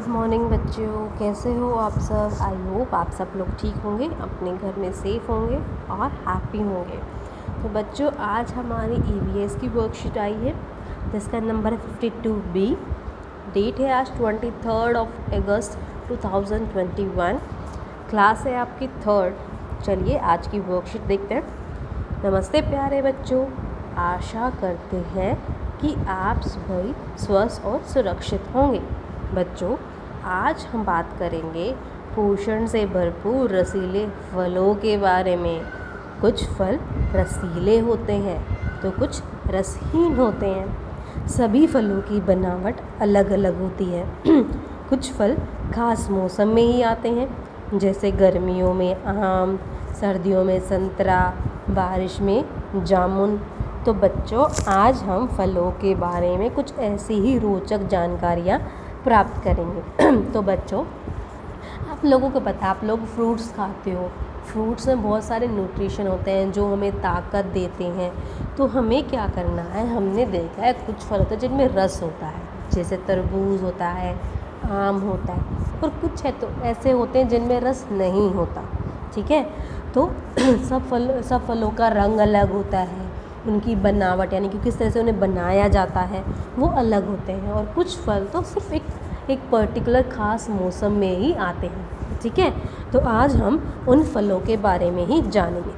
Good morning बच्चों, कैसे हो आप सब। आई होप आप सब लोग ठीक होंगे, अपने घर में सेफ़ होंगे और हैप्पी होंगे। तो बच्चों, आज हमारी EVS की वर्कशीट आई है जिसका नंबर है 52B। डेट है आज 23 अगस्त 2021। क्लास है आपकी 3rd। चलिए आज की वर्कशीट देखते हैं। नमस्ते प्यारे बच्चों, आशा करते हैं कि आप सभी स्वस्थ और सुरक्षित होंगे। बच्चों, आज हम बात करेंगे पोषण से भरपूर रसीले फलों के बारे में। कुछ फल रसीले होते हैं तो कुछ रसहीन होते हैं। सभी फलों की बनावट अलग अलग होती है। कुछ फल खास मौसम में ही आते हैं, जैसे गर्मियों में आम, सर्दियों में संतरा, बारिश में जामुन। तो बच्चों, आज हम फलों के बारे में कुछ ऐसी ही रोचक जानकारियाँ प्राप्त करेंगे। तो बच्चों, आप लोगों को पता है, आप लोग फ्रूट्स खाते हो। फ्रूट्स में बहुत सारे न्यूट्रिशन होते हैं जो हमें ताकत देते हैं। तो हमें क्या करना है, हमने देखा है कुछ फल होते हैं जिनमें रस होता है, जैसे तरबूज होता है, आम होता है, और कुछ है तो ऐसे होते हैं जिनमें रस नहीं होता। ठीक है, तो सब फलों का रंग अलग होता है, उनकी बनावट यानी कि किस तरह से उन्हें बनाया जाता है वो अलग होते हैं। और कुछ फल तो सिर्फ एक पर्टिकुलर ख़ास मौसम में ही आते हैं। ठीक है, तो आज हम उन फलों के बारे में ही जानेंगे।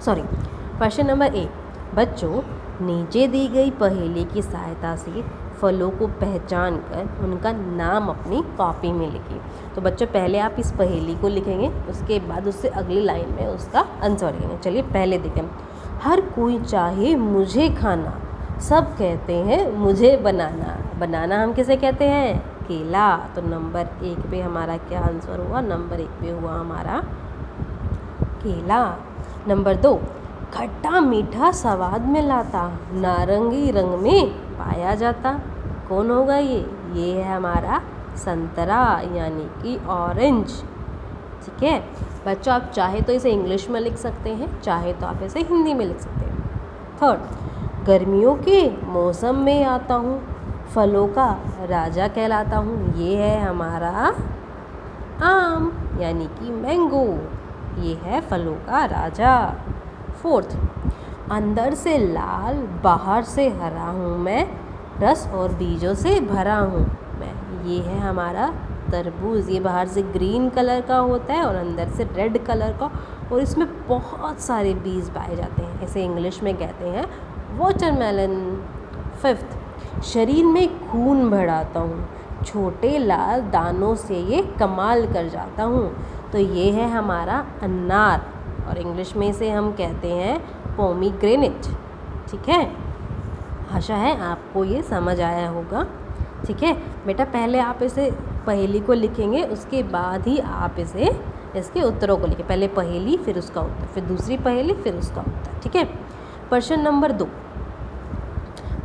सॉरी। Question number 1। बच्चों, नीचे दी गई पहेली की सहायता से फलों को पहचान कर उनका नाम अपनी कॉपी में लिखिए। तो बच्चों, पहले आप इस पहेली को लिखेंगे, उसके बाद उससे अगली लाइन में उसका आंसर लिखेंगे। चलिए पहले देखें। हर कोई चाहे मुझे खाना, सब कहते हैं मुझे बनाना। बनाना हम किसे कहते हैं? केला। तो नंबर 1 पे हमारा क्या आंसर हुआ? नंबर 1 पे हुआ हमारा केला। नंबर 2। खट्टा मीठा स्वाद में लाता, नारंगी रंग में पाया जाता। कौन होगा ये है हमारा संतरा यानी कि ऑरेंज। ठीक है बच्चों, आप चाहे तो इसे इंग्लिश में लिख सकते हैं, चाहे तो आप इसे हिंदी में लिख सकते हैं। 3rd। गर्मियों के मौसम में आता हूँ, फलों का राजा कहलाता हूँ। ये है हमारा आम यानी कि मैंगो। ये है फलों का राजा। 4th। अंदर से लाल, बाहर से हरा हूँ मैं, रस और बीजों से भरा हूँ मैं। ये है हमारा तरबूज। ये बाहर से ग्रीन कलर का होता है और अंदर से रेड कलर का, और इसमें बहुत सारे बीज पाए जाते हैं। इसे इंग्लिश में कहते हैं वाटरमेलन। 5th। शरीर में खून बढ़ाता हूँ, छोटे लाल दानों से ये कमाल कर जाता हूँ। तो ये है हमारा अनार, और इंग्लिश में इसे हम कहते हैं पोमीग्रेनेट। ठीक है, आशा है आपको ये समझ आया होगा। ठीक है बेटा, पहले आप इसे पहेली को लिखेंगे, उसके बाद ही आप इसके उत्तरों को लिखें। पहले पहेली, फिर उसका उत्तर, फिर दूसरी पहेली, फिर उसका उत्तर। ठीक है। प्रश्न नंबर 2।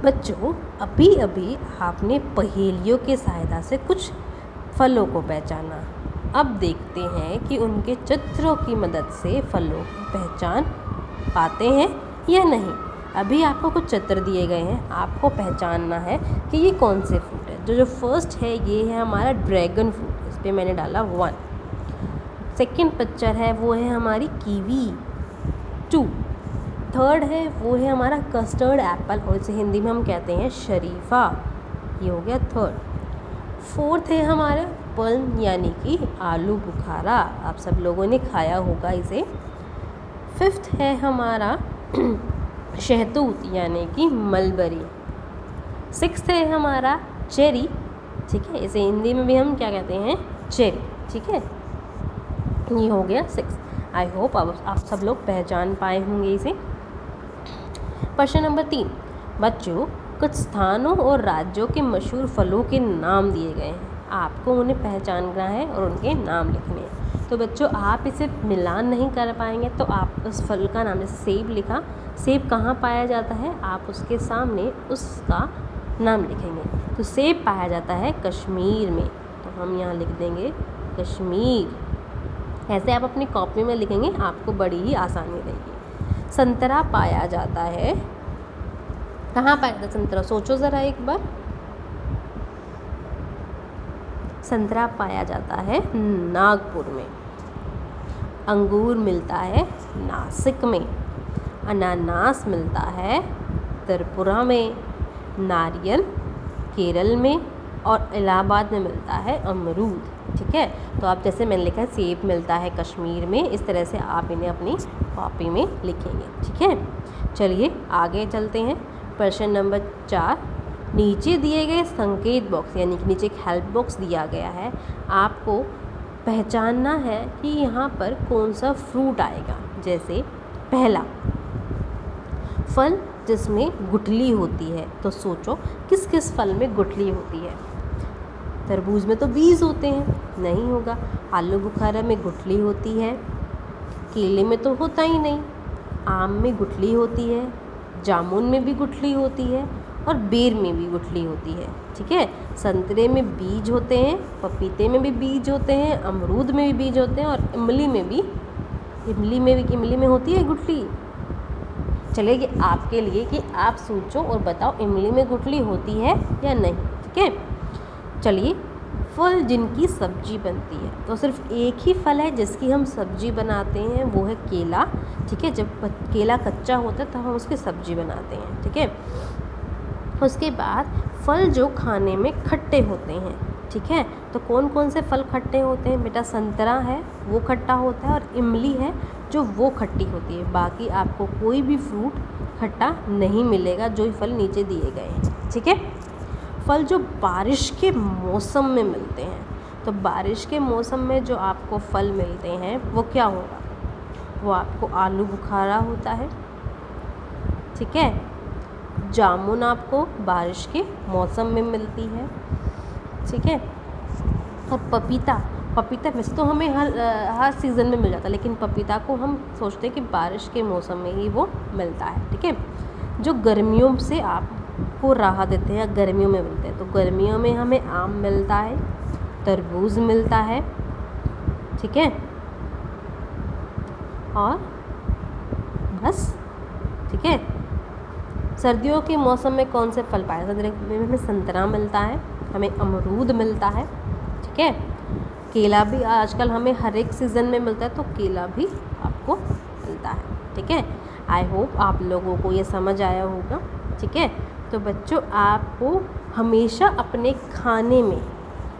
बच्चों, अभी अभी आपने पहेलियों की सहायता से कुछ फलों को पहचाना। अब देखते हैं कि उनके चित्रों की मदद से फलों की पहचान पाते हैं या नहीं। अभी आपको कुछ चित्र दिए गए हैं, आपको पहचानना है कि ये कौन से फ्रूट है। जो फर्स्ट है ये है हमारा ड्रैगन फ्रूट, इस पर मैंने डाला 1। सेकंड पिक्चर है वो है हमारी कीवी 2। थर्ड है वो है हमारा कस्टर्ड एप्पल, और इसे हिंदी में हम कहते हैं शरीफा। ये हो गया 3rd। 4th है हमारा पल्म यानी कि आलू बुखारा, आप सब लोगों ने खाया होगा इसे। 5th है हमारा शहतूत यानी कि मलबरी। 6th है हमारा चेरी। ठीक है, इसे हिंदी में भी हम क्या कहते हैं? चेरी। ठीक है, ये हो गया 6। आई होप आप सब लोग पहचान पाए होंगे इसे। प्रश्न नंबर 3। बच्चों, कुछ स्थानों और राज्यों के मशहूर फलों के नाम दिए गए हैं, आपको उन्हें पहचानना है और उनके नाम लिखने हैं। तो बच्चों, आप इसे मिलान नहीं कर पाएंगे तो आप उस फल का नाम, जैसे सेब लिखा, सेब कहाँ पाया जाता है, आप उसके सामने उसका नाम लिखेंगे। तो सेब पाया जाता है कश्मीर में, तो हम यहाँ लिख देंगे कश्मीर। ऐसे आप अपनी कॉपी में लिखेंगे, आपको बड़ी ही आसानी रहेगी। संतरा पाया जाता है, कहाँ पाया जाता है संतरा? सोचो ज़रा एक बार। संतरा पाया जाता है नागपुर में। अंगूर मिलता है नासिक में। अनानास मिलता है त्रिपुरा में। नारियल केरल में। और इलाहाबाद में मिलता है अमरूद। ठीक है, तो आप जैसे मैंने लिखा है सेब मिलता है कश्मीर में, इस तरह से आप इन्हें अपनी कॉपी में लिखेंगे। ठीक है, चलिए आगे चलते हैं। प्रश्न नंबर 4, नीचे दिए गए संकेत बॉक्स यानी कि नीचे एक हेल्प बॉक्स दिया गया है, आपको पहचानना है कि यहाँ पर कौन सा फ्रूट आएगा। जैसे पहला, फल जिसमें गुठली होती है, तो सोचो किस किस फल में गुठली होती है। तरबूज में तो बीज होते हैं, नहीं होगा। आलू बुखारा में गुठली होती है। केले में तो होता ही नहीं। आम में गुठली होती है। जामुन में भी गुठली होती है और बेर में भी गुठली होती है। ठीक है, संतरे में बीज होते हैं, पपीते में भी बीज होते हैं, अमरूद में भी बीज होते हैं और इमली में होती है गुठली। चलिए ये आपके लिए कि आप सोचो और बताओ इमली में गुठली होती है या नहीं। ठीक है, चलिए फल जिनकी सब्जी बनती है, तो सिर्फ एक ही फल है जिसकी हम सब्जी बनाते हैं, वो है केला। ठीक है, जब केला कच्चा होता है तो हम उसकी सब्जी बनाते हैं। ठीक है, उसके बाद फल जो खाने में खट्टे होते हैं। ठीक है, तो कौन कौन से फल खट्टे होते हैं बेटा? संतरा है वो खट्टा होता है और इमली है जो वो खट्टी होती है। बाकी आपको कोई भी फ्रूट खट्टा नहीं मिलेगा जो फल नीचे दिए गए हैं। ठीक है, फल जो बारिश के मौसम में मिलते हैं, तो बारिश के मौसम में जो आपको फल मिलते हैं वो क्या होगा? वो आपको आलू बुखारा होता है। ठीक है, जामुन आपको बारिश के मौसम में मिलती है। ठीक है, और पपीता वैसे तो हमें हर सीज़न में मिल जाता है, लेकिन पपीता को हम सोचते हैं कि बारिश के मौसम में ही वो मिलता है। ठीक है, जो गर्मियों से आपको राहत देते हैं, गर्मियों में मिलते हैं, तो गर्मियों में हमें आम मिलता है, तरबूज मिलता है। ठीक है, और बस। ठीक है, सर्दियों के मौसम में कौन से फल पाए जाते हैं? हमें संतरा मिलता है, हमें अमरूद मिलता है। ठीक है, केला भी आजकल हमें हर एक सीज़न में मिलता है, तो केला भी आपको मिलता है। ठीक है, आई होप आप लोगों को ये समझ आया होगा। ठीक है, तो बच्चों आपको हमेशा अपने खाने में,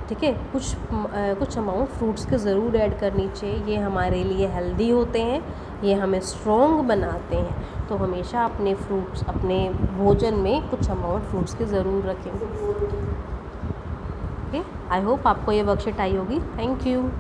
ठीक है, कुछ अमाउंट फ्रूट्स के ज़रूर ऐड करनी चाहिए। ये हमारे लिए हेल्दी होते हैं, ये हमें स्ट्रॉन्ग बनाते हैं। तो हमेशा अपने फ्रूट्स अपने भोजन में कुछ अमाउंट फ्रूट्स के ज़रूर रखें। ओके, आई होप आपको ये वर्कशीट आई होगी। Thank you.